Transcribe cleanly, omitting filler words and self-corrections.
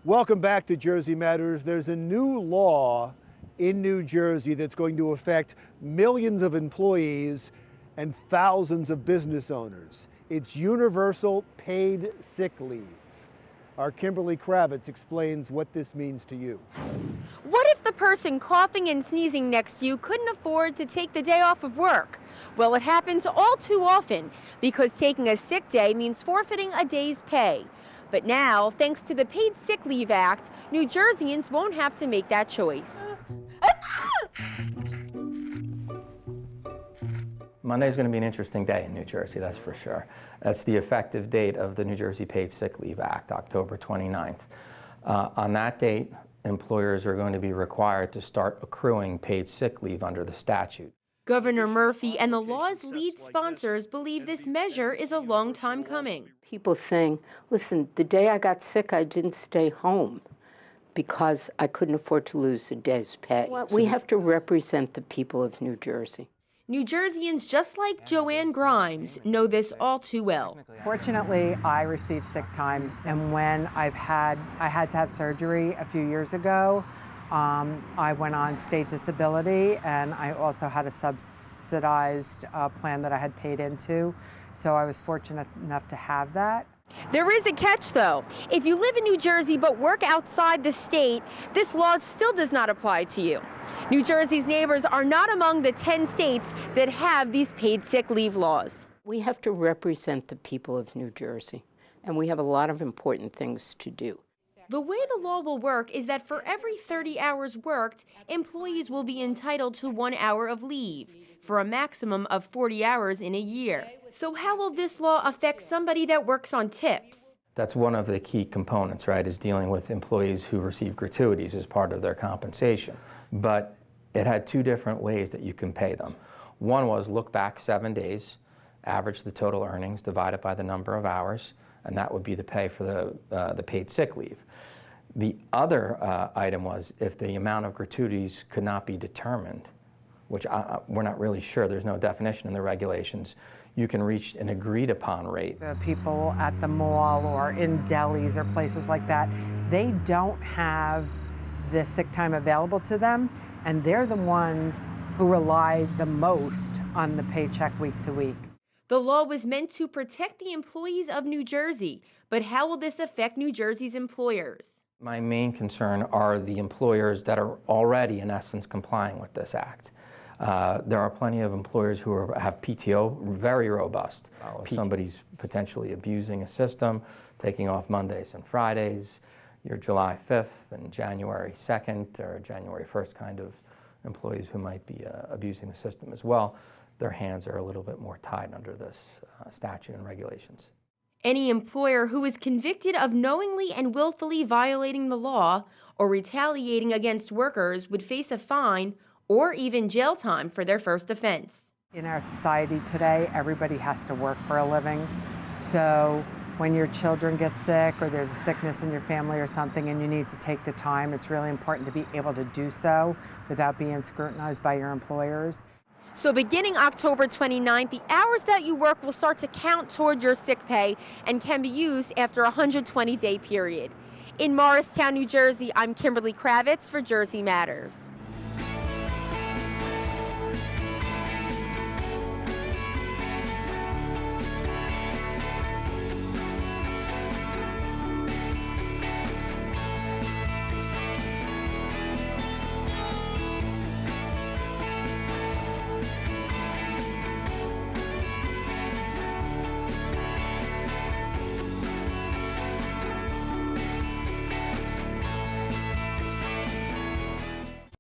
Welcome back to Jersey Matters. There's a new law in New Jersey that's going to affect millions of employees and thousands of business owners. It's universal paid sick leave. Our Kimberly Kravitz explains what this means to you. What if the person coughing and sneezing next to you couldn't afford to take the day off of work? Well, it happens all too often because taking a sick day means forfeiting a day's pay. But now, thanks to the Paid Sick Leave Act, New Jerseyans won't have to make that choice. Monday is going to be an interesting day in New Jersey, that's for sure. That's the effective date of the New Jersey Paid Sick Leave Act, October 29th. On that date, employers are going to be required to start accruing paid sick leave under the statute. Governor Murphy and the law's lead sponsors believe this measure is a long time coming. People saying, listen, the day I got sick, I didn't stay home because I couldn't afford to lose a day's pay. We have to represent the people of New Jersey. New Jerseyans just like Joanne Grimes know this all too well. Fortunately, I received sick times, and when I had to have surgery a few years ago, I went on state disability, and I also had a subsidized plan that I had paid into, so I was fortunate enough to have that. There is a catch, though. If you live in New Jersey but work outside the state, this law still does not apply to you. New Jersey's neighbors are not among the 10 states that have these paid sick leave laws. We have to represent the people of New Jersey, and we have a lot of important things to do. The way the law will work is that for every 30 hours worked, employees will be entitled to 1 hour of leave, for a maximum of 40 hours in a year. So how will this law affect somebody that works on tips? That's one of the key components, right, is dealing with employees who receive gratuities as part of their compensation. But it had two different ways that you can pay them. One was look back 7 days, average the total earnings, divide it by the number of hours, and that would be the pay for the paid sick leave. The other item was if the amount of gratuities could not be determined, which we're not really sure, there's no definition in the regulations, you can reach an agreed upon rate. The people at the mall or in delis or places like that, they don't have the sick time available to them, and they're the ones who rely the most on the paycheck week to week. The law was meant to protect the employees of New Jersey, but how will this affect New Jersey's employers? My main concern are the employers that are already, in essence, complying with this act. There are plenty of employers who have PTO very robust. If somebody's potentially abusing a system, taking off Mondays and Fridays, your July 5th and January 2nd or January 1st kind of employees who might be abusing the system as well, their hands are a little bit more tied under this statute and regulations. Any employer who is convicted of knowingly and willfully violating the law or retaliating against workers would face a fine or even jail time for their first offense. In our society today, everybody has to work for a living. So when your children get sick or there's a sickness in your family or something and you need to take the time, it's really important to be able to do so without being scrutinized by your employers. So beginning October 29th, the hours that you work will start to count toward your sick pay and can be used after a 120-day period. In Morristown, New Jersey, I'm Kimberly Kravitz for Jersey Matters.